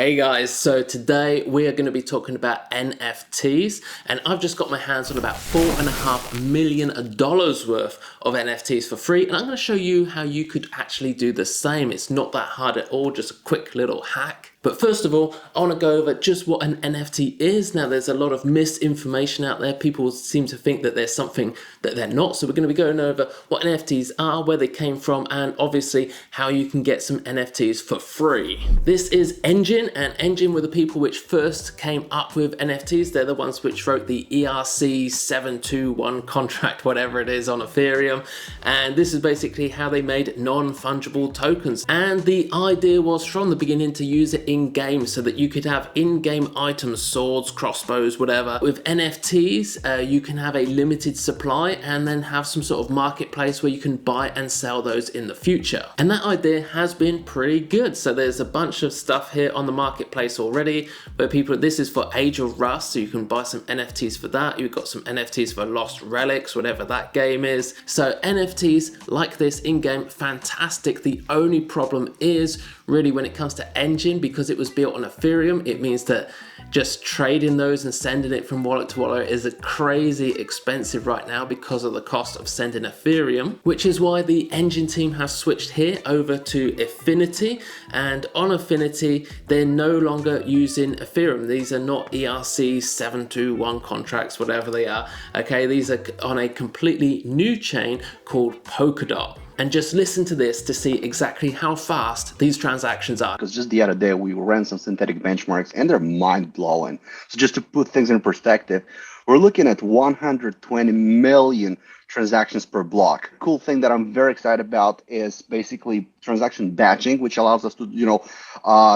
Hey guys, so today we are going to be talking about NFTs, and I've just got my hands on about $4.5 million worth of NFTs for free, and I'm going to show you how you could actually do the same. It's not that hard at all, just a quick little hack. But first of all, I want to go over just what an NFT is. Now, there's a lot of misinformation out there. People seem to think that there's something that they're not. So we're going to be going over what NFTs are, where they came from, and obviously how you can get some NFTs for free. This is Engine, and Engine were the people which first came up with NFTs. They're the ones which wrote the ERC-721 contract, whatever it is, on Ethereum. And this is basically how they made non-fungible tokens. And the idea was from the beginning to use it in-game so that you could have in-game items, swords, crossbows, whatever. With NFTs, you can have a limited supply and then have some sort of marketplace where you can buy and sell those in the future. And that idea has been pretty good. So there's a bunch of stuff here on the marketplace already where people, this is for Age of Rust, so you can buy some NFTs for that. You've got some NFTs for Lost Relics, whatever that game is. So NFTs like this in-game, fantastic. The only problem is really when it comes to Engine, because it was built on Ethereum, it means that just trading those and sending it from wallet to wallet is a crazy expensive right now because of the cost of sending Ethereum, which is why the Engine team have switched here over to Affinity. And on Affinity, they're no longer using Ethereum. These are not ERC-721 contracts, whatever they are. Okay, these are on a completely new chain called Polkadot. And just listen to this to see exactly how fast these transactions are. Because just the other day, we ran some synthetic benchmarks and they're mind-blowing. So just to put things in perspective, we're looking at 120 million transactions per block. Cool thing that I'm very excited about is basically transaction batching, which allows us to,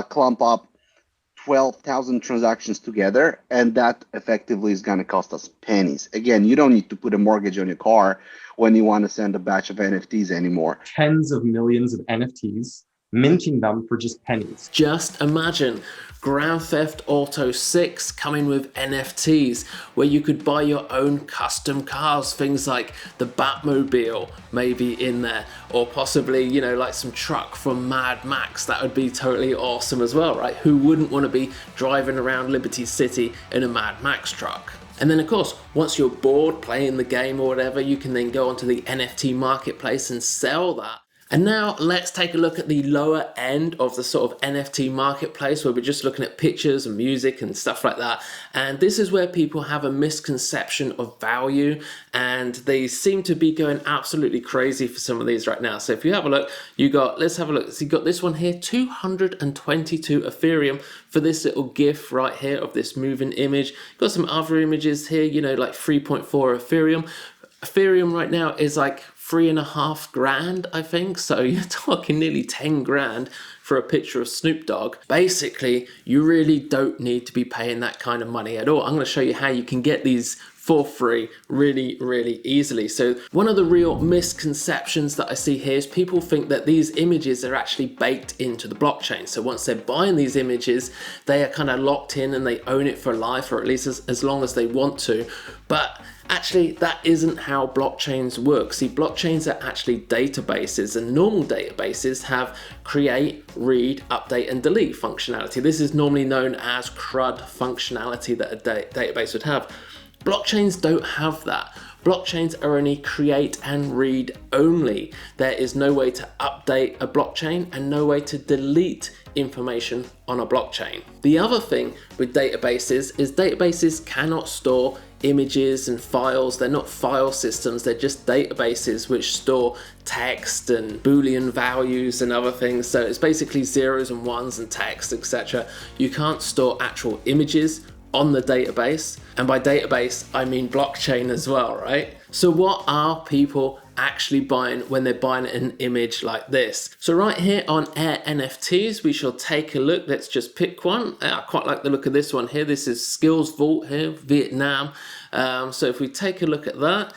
clump up 12,000 transactions together, and that effectively is going to cost us pennies. Again, you don't need to put a mortgage on your car when you want to send a batch of NFTs anymore. Tens of millions of NFTs, minting them for just pennies. Just imagine Grand Theft Auto 6 coming with NFTs, where you could buy your own custom cars, things like the Batmobile maybe in there, or possibly, like some truck from Mad Max. That would be totally awesome as well, right? Who wouldn't want to be driving around Liberty City in a Mad Max truck? And then of course, once you're bored playing the game or whatever, you can then go onto the NFT Marketplace and sell that. And now let's take a look at the lower end of the sort of NFT marketplace, where we're just looking at pictures and music and stuff like that. And this is where people have a misconception of value, and they seem to be going absolutely crazy for some of these right now. So if you have a look, let's have a look. So you got this one here, 222 Ethereum for this little GIF right here of this moving image. Got some other images here, like 3.4 Ethereum. Ethereum right now is like $3.5 grand, I think. So you're talking nearly 10 grand for a picture of Snoop Dogg. Basically, you really don't need to be paying that kind of money at all. I'm going to show you how you can get these for free really, really easily. So one of the real misconceptions that I see here is people think that these images are actually baked into the blockchain. So once they're buying these images, they are kind of locked in and they own it for life, or at least as long as they want to. But actually, that isn't how blockchains work. See, blockchains are actually databases, and normal databases have create, read, update, and delete functionality. This is normally known as CRUD functionality that a database would have. Blockchains don't have that. Blockchains are only create and read only. There is no way to update a blockchain and no way to delete information on a blockchain. The other thing with databases is databases cannot store images and files. They're not file systems, they're just databases which store text and Boolean values and other things. So it's basically zeros and ones and text, etc. You can't store actual images on the database, and by database I mean blockchain as well, right? So what are people actually buying when they're buying an image like this? So right here on Air NFTs, we shall take a look. Let's just pick one. I quite like the look of this one here. This is Skills Vault here, Vietnam. So if we take a look at that,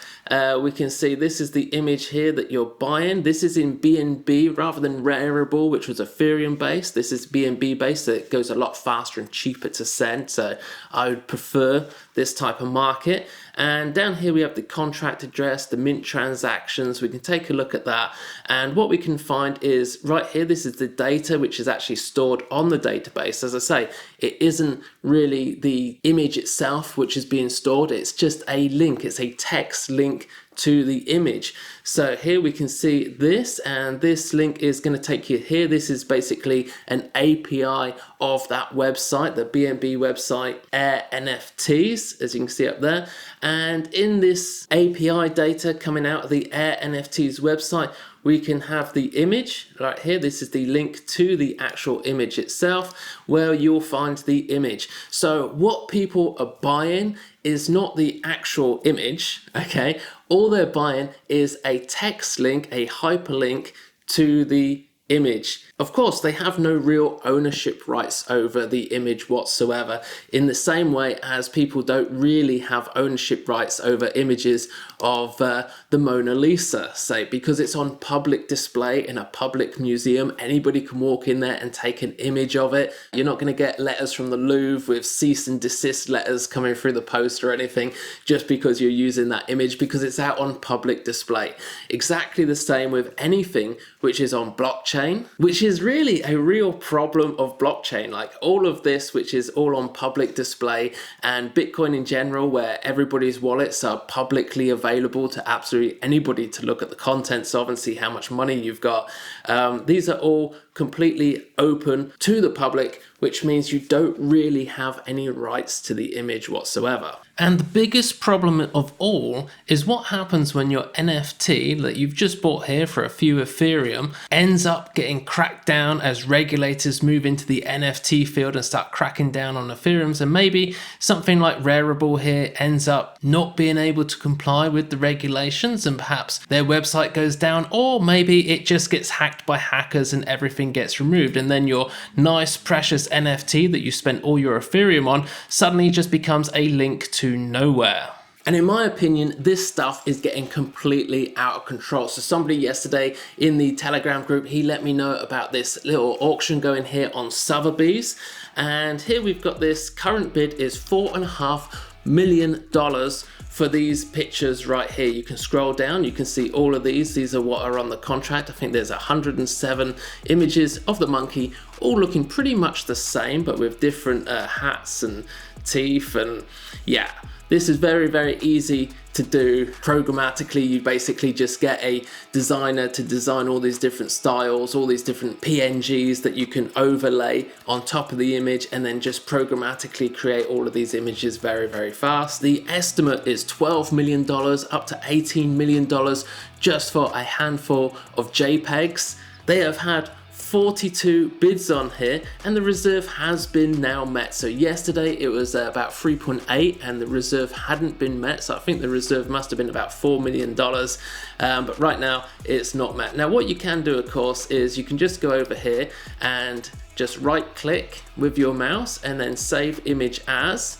we can see this is the image here that you're buying. This is in BNB rather than Rarible, which was Ethereum based. This is BNB based, so it goes a lot faster and cheaper to send. So I would prefer this type of market. And down here we have the contract address, the mint transactions. We can take a look at that. And what we can find is right here, this is the data which is actually stored on the database. As I say, it isn't really the image itself which is being stored. It's just a link. It's a text link to the image. So here we can see this, and this link is going to take you here. This is basically an API of that website, the BNB website Air NFTs, as you can see up there. And in this API data coming out of the Air NFTs website, we can have the image right here. This is the link to the actual image itself, where you'll find the image. So what people are buying is not the actual image, okay? All they're buying is a text link, a hyperlink to the image. Of course, they have no real ownership rights over the image whatsoever, in the same way as people don't really have ownership rights over images of the Mona Lisa, say, because it's on public display in a public museum. Anybody can walk in there and take an image of it. You're not going to get letters from the Louvre with cease and desist letters coming through the post or anything just because you're using that image, because it's out on public display. Exactly the same with anything which is on blockchain, which is really a real problem of blockchain. Like all of this, which is all on public display, and Bitcoin in general, where everybody's wallets are publicly available to absolutely anybody to look at the contents of and see how much money you've got. These are all completely open to the public, which means you don't really have any rights to the image whatsoever. And the biggest problem of all is what happens when your NFT that you've just bought here for a few Ethereum ends up getting cracked down as regulators move into the NFT field and start cracking down on Ethereums, and maybe something like Rarible here ends up not being able to comply with the regulations and perhaps their website goes down, or maybe it just gets hacked by hackers and everything gets removed, and then your nice precious NFT that you spent all your Ethereum on suddenly just becomes a link to nowhere. And in my opinion, this stuff is getting completely out of control. So somebody yesterday in the Telegram group, he let me know about this little auction going here on Sotheby's. And here we've got this current bid is $4.5 million for these pictures right here. You can scroll down, you can see all of these. These are what are on the contract. I think there's 107 images of the monkey, all looking pretty much the same, but with different hats and teeth. And yeah, this is very, very easy to do programmatically. You basically just get a designer to design all these different styles, all these different PNGs that you can overlay on top of the image, and then just programmatically create all of these images very, very fast. The estimate is $12 million up to $18 million just for a handful of JPEGs. They have had 42 bids on here, and the reserve has been now met. So yesterday it was about 3.8 and the reserve hadn't been met, so I think the reserve must have been about $4 million, but right now it's not met. Now what you can do, of course, is you can just go over here and just right click with your mouse and then save image as,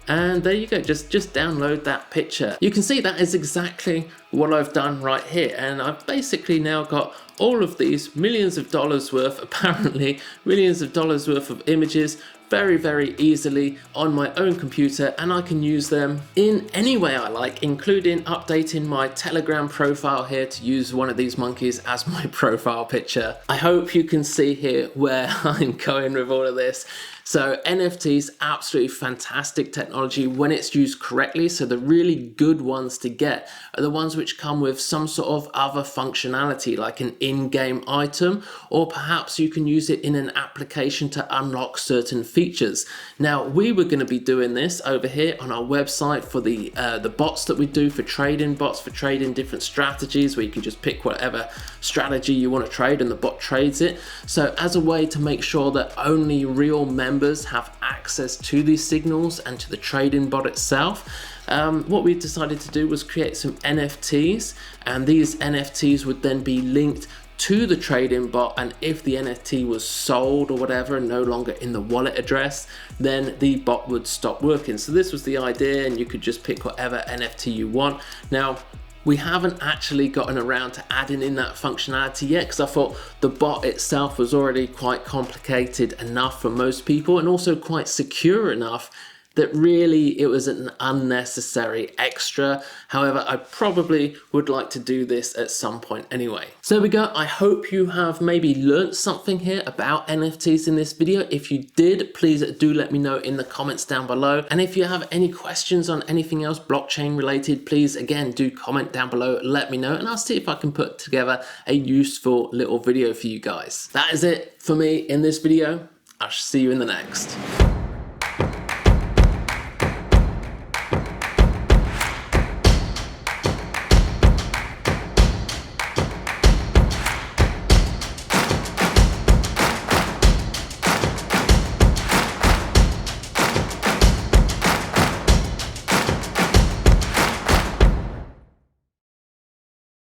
and there you go, just download that picture. You can see that is exactly what I've done right here, and I've basically now got all of these millions of dollars worth, apparently millions of dollars worth of images very, very easily on my own computer, and I can use them in any way I like, including updating my Telegram profile here to use one of these monkeys as my profile picture. I hope you can see here where I'm going with all of this. So NFTs, absolutely fantastic technology when it's used correctly. So the really good ones to get are the ones which come with some sort of other functionality, like an in-game item, or perhaps you can use it in an application to unlock certain features. Now, we were going to be doing this over here on our website for the bots that we do for trading, bots for trading different strategies, where you can just pick whatever strategy you want to trade and the bot trades it. So as a way to make sure that only real members have access to these signals and to the trading bot itself, what we decided to do was create some NFTs, and these NFTs would then be linked to the trading bot, and if the NFT was sold or whatever and no longer in the wallet address, then the bot would stop working. So this was the idea, and you could just pick whatever NFT you want. Now, we haven't actually gotten around to adding in that functionality yet, because I thought the bot itself was already quite complicated enough for most people and also quite secure enough that really it was an unnecessary extra. However, I probably would like to do this at some point anyway. So there we go. I hope you have maybe learned something here about NFTs in this video. If you did, please do let me know in the comments down below. And if you have any questions on anything else blockchain related, please again do comment down below, let me know, and I'll see if I can put together a useful little video for you guys. That is it for me in this video. I'll see you in the next.